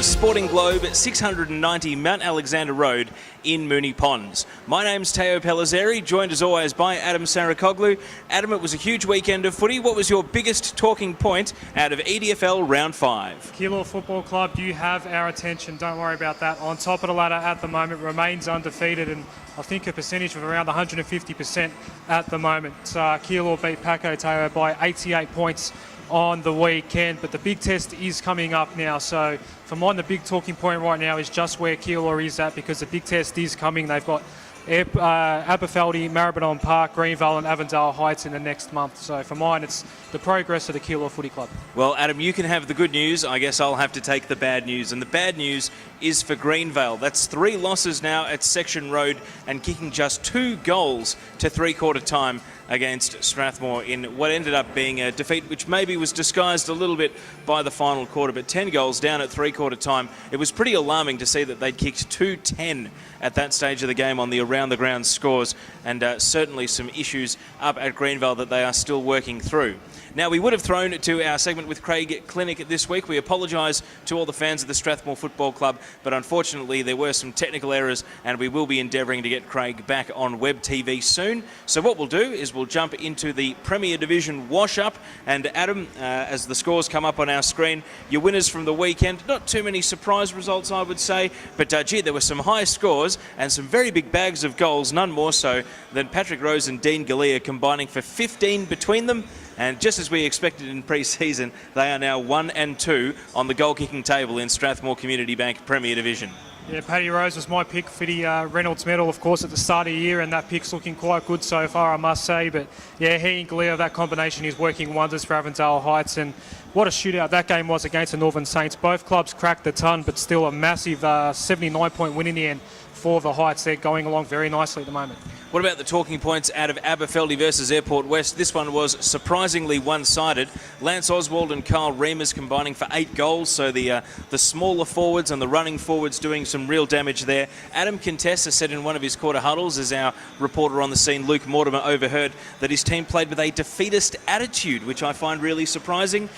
the Sporting Globe at 690 Mount Alexander Road in Moonee Ponds. My name's Teo Pellizzeri, joined as always by Adem Saricaoglu. Adam, it was a huge weekend of footy. What was your biggest talking point out of EDFL Round 5? Keilor Football Club, you have our attention. Don't worry about that. On top of the ladder at the moment, remains undefeated, and I think a percentage of around 150% at the moment. Keilor beat Paco Teo by 88 points on the weekend, but the big test is coming up now. So for mine, the big talking point right now is just where Keilor is at, because the big test is coming. They've got Aberfeldy, Maribyrnong Park, Greenvale and Avondale Heights in the next month. So for mine, it's the progress of the Keilor Footy Club. Well, Adam, you can have the good news. I guess I'll have to take the bad news. And the bad news is for Greenvale. That's 3 losses now at Section Road and kicking just 2 goals to three-quarter time against Strathmore in what ended up being a defeat which maybe was disguised a little bit by the final quarter, but 10 goals down at three-quarter time. It was pretty alarming to see that they'd kicked 2-10 at that stage of the game on the around-the-ground scores, and certainly some issues up at Greenvale that they are still working through. Now, we would have thrown to our segment with Craig Clinic this week. We apologise to all the fans of the Strathmore Football Club, but unfortunately there were some technical errors, and we will be endeavouring to get Craig back on web TV soon. So what we'll do is we'll jump into the Premier Division Washup, and Adam, as the scores come up on our screen, your winners from the weekend, not too many surprise results I would say, but gee, there were some high scores and some very big bags of goals, none more so than Patrick Rose and Dean Galea combining for 15 between them. And just as we expected in pre-season, they are now 1 and 2 on the goal-kicking table in Strathmore Community Bank Premier Division. Yeah, Paddy Rose was my pick for the Reynolds medal, of course, at the start of the year, and that pick's looking quite good so far, I must say. But yeah, he and Galea, that combination is working wonders for Avondale Heights, and what a shootout that game was against the Northern Saints. Both clubs cracked the ton, but still a massive 79-point win in the end for the Heights. They're going along very nicely at the moment. What about the talking points out of Aberfeldy versus Airport West? This one was surprisingly one-sided. Lance Oswald and Kyle Reimers combining for 8 goals, so the smaller forwards and the running forwards doing some real damage there. Adam Contessa said in one of his quarter huddles, as our reporter on the scene, Luke Mortimer, overheard, that his team played with a defeatist attitude, which I find really surprising.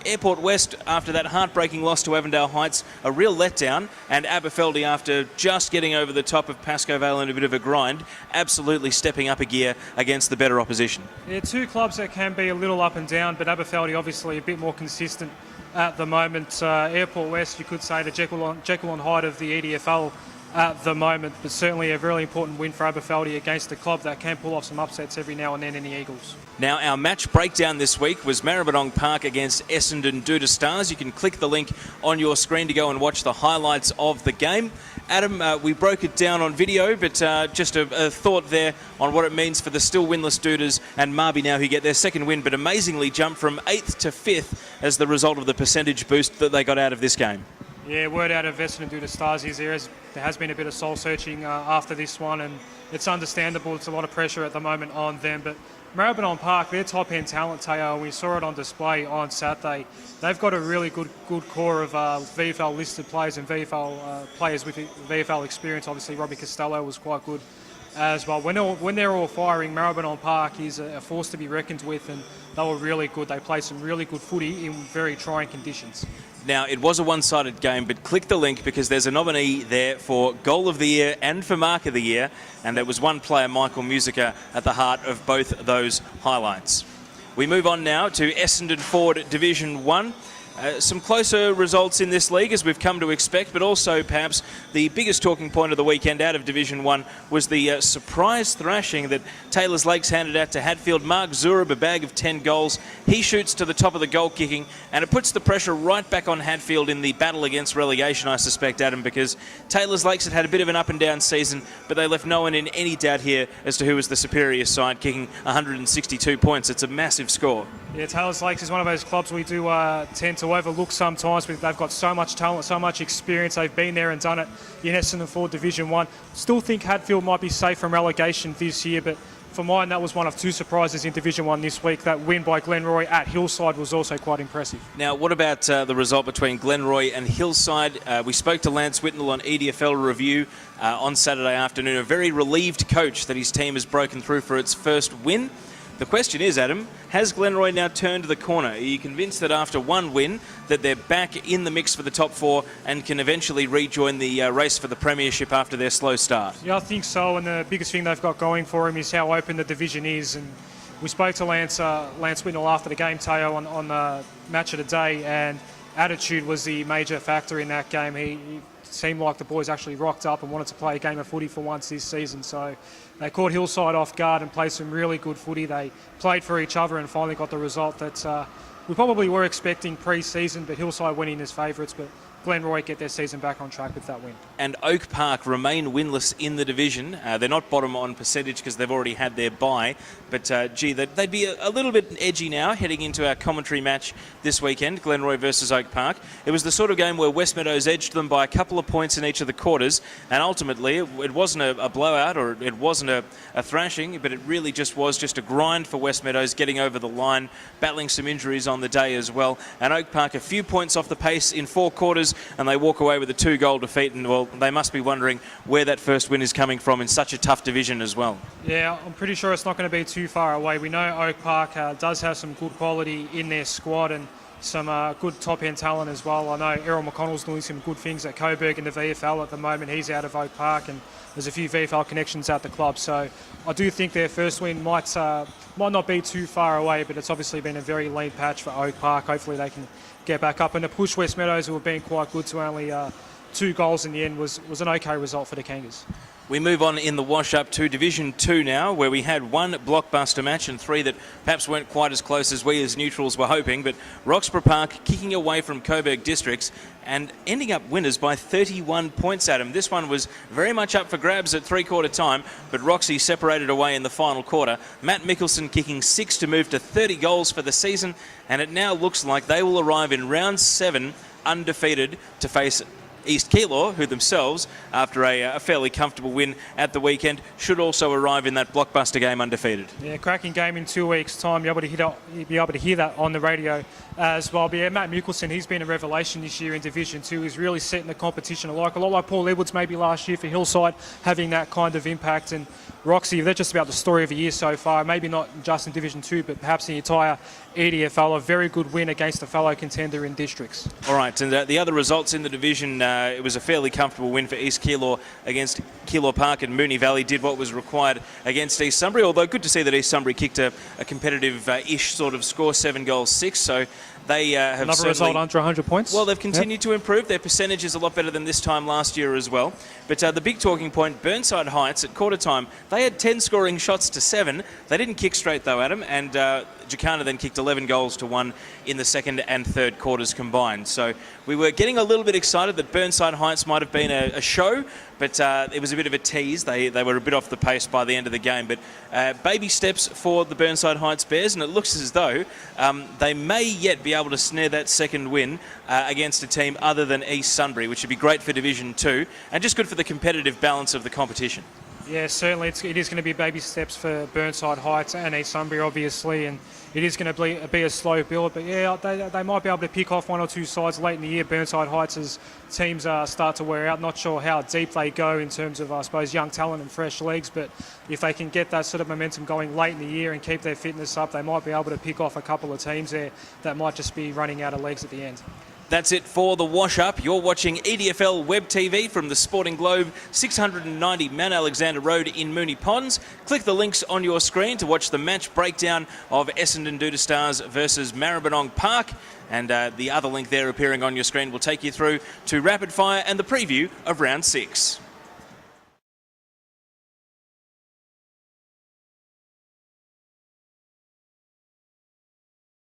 Airport West, after that heartbreaking loss to Avondale Heights, a real letdown, and Aberfeldy, after just getting over the top of Pascoe Vale in a bit of a grind, absolutely stepping up a gear against the better opposition. Yeah, 2 clubs that can be a little up and down, but Aberfeldy obviously a bit more consistent at the moment. Airport West, you could say, the Jekyll on Hyde of the EDFL at the moment, but certainly a really important win for Aberfeldy against a club that can pull off some upsets every now and then in the Eagles. Now, our match breakdown this week was Maribyrnong Park against Essendon Duda Stars. You can click the link on your screen to go and watch the highlights of the game. Adam, we broke it down on video, but just a thought there on what it means for the still winless Dudas and Marby now, who get their second win, but amazingly jump from 8th to 5th as the result of the percentage boost that they got out of this game. Yeah, word out of Essendon Duda Stars is there has been a bit of soul-searching after this one, and it's understandable. It's a lot of pressure at the moment on them, but Maribyrnong Park, their top-end talent, Teo, we saw it on display on Saturday. They've got a really good core of VFL-listed players and VFL players with VFL experience. Obviously, Robbie Costello was quite good as well. When they're all firing, Maribyrnong Park is a force to be reckoned with, and they were really good. They played some really good footy in very trying conditions. Now, it was a one-sided game, but click the link because there's a nominee there for Goal of the Year and for Mark of the Year, and there was one player, Michael Musica, at the heart of both those highlights. We move on now to Essendon Ford Division 1. Some closer results in this league, as we've come to expect, but also perhaps the biggest talking point of the weekend out of Division 1 was the surprise thrashing that Taylors Lakes handed out to Hatfield. Mark Zurab, a bag of 10 goals. He shoots to the top of the goal kicking, and it puts the pressure right back on Hatfield in the battle against relegation, I suspect, Adam, because Taylors Lakes had a bit of an up-and-down season, but they left no one in any doubt here as to who was the superior side, kicking 162 points. It's a massive score. Yeah, Taylors Lakes is one of those clubs we do tend to overlook sometimes, but they've got so much talent, so much experience. They've been there and done it in Essendon Ford Division 1. Still think Hatfield might be safe from relegation this year, but for mine, that was one of 2 surprises in Division 1 this week. That win by Glenroy at Hillside was also quite impressive. Now, what about the result between Glenroy and Hillside? We spoke to Lance Whitnell on EDFL Review on Saturday afternoon. A very relieved coach that his team has broken through for its first win. The question is, Adam, has Glenroy now turned the corner? Are you convinced that after one win that they're back in the mix for the top four and can eventually rejoin the race for the premiership after their slow start? Yeah, I think so, and the biggest thing they've got going for him is how open the division is. And we spoke to Lance Whitnell after the game, Teo, on the match of the day, and attitude was the major factor in that game. He seemed like the boys actually rocked up and wanted to play a game of footy for once this season. So they caught Hillside off guard and played some really good footy. They played for each other and finally got the result that we probably were expecting pre-season, but Hillside winning as favourites. But Glenroy get their season back on track with that win. And Oak Park remain winless in the division. They're not bottom on percentage because they've already had their bye. But, they'd be a little bit edgy now heading into our commentary match this weekend, Glenroy versus Oak Park. It was the sort of game where West Meadows edged them by a couple of points in each of the quarters. And ultimately, it wasn't a blowout or it wasn't a thrashing, but it really just was just a grind for West Meadows, getting over the line, battling some injuries on the day as well. And Oak Park a few points off the pace in 4 quarters, and they walk away with a 2-goal defeat. And, well, they must be wondering where that first win is coming from in such a tough division as well. Yeah, I'm pretty sure it's not going to be too far away. We know Oak Park does have some good quality in their squad and some good top-end talent as well. I know Errol McConnell's doing some good things at Coburg in the VFL at the moment. He's out of Oak Park, and there's a few VFL connections at the club. So I do think their first win might not be too far away, but it's obviously been a very lean patch for Oak Park. Hopefully they can get back up. And to push West Meadows, who have been quite good, to only 2 goals in the end was an okay result for the Kangas. We move on in the Washup to Division 2 now, where we had 1 blockbuster match and 3 that perhaps weren't quite as close as we as neutrals were hoping. But Roxburgh Park kicking away from Coburg Districts and ending up winners by 31 points, Adam. This one was very much up for grabs at 3-quarter time, but Roxy separated away in the final quarter. Matt Mickelson kicking 6 to move to 30 goals for the season, and it now looks like they will arrive in round 7 undefeated to face East Keilor, who themselves, after a fairly comfortable win at the weekend, should also arrive in that blockbuster game undefeated. Yeah, cracking game in 2 weeks' time. You'll be able to hear that on the radio as well. But yeah, Matt Mickelson, he's been a revelation this year in Division 2. He's really setting the competition alight. A lot like Paul Edwards maybe last year for Hillside, having that kind of impact. And Roxy, they're just about the story of the year so far. Maybe not just in Division 2, but perhaps the entire EDFL. A very good win against a fellow contender in districts. All right, and the other results in the division, it was a fairly comfortable win for East Keilor against Keilor Park, and Moonee Valley did what was required against East Sunbury, although good to see that East Sunbury kicked a competitive-ish sort of score, 7 goals 6, so they have another result under 100 points. Well, they've continued to improve. Their percentage is a lot better than this time last year as well. But the big talking point, Burnside Heights at quarter time, they had 10 scoring shots to 7. They didn't kick straight though, Adam, and Jacana then kicked 11 goals to 1 in the second and third quarters combined. So we were getting a little bit excited that Burnside Heights might have been a show, but it was a bit of a tease. They were a bit off the pace by the end of the game. But baby steps for the Burnside Heights Bears, and it looks as though they may yet be able to snare that second win against a team other than East Sunbury, which would be great for Division 2 and just good for the competitive balance of the competition. Yeah, certainly it is going to be baby steps for Burnside Heights and East Sunbury, obviously, and it is going to be a slow build. But yeah, they might be able to pick off 1 or 2 sides late in the year. Burnside Heights, as teams start to wear out. Not sure how deep they go in terms of, I suppose, young talent and fresh legs, but if they can get that sort of momentum going late in the year and keep their fitness up, they might be able to pick off a couple of teams there that might just be running out of legs at the end. That's it for the Wash-Up. You're watching EDFL Web TV from the Sporting Globe, 690 Mount Alexander Road in Moonee Ponds. Click the links on your screen to watch the match breakdown of Essendon Doodle Stars versus Maribyrnong Park. And the other link there appearing on your screen will take you through to Rapid Fire and the preview of Round 6.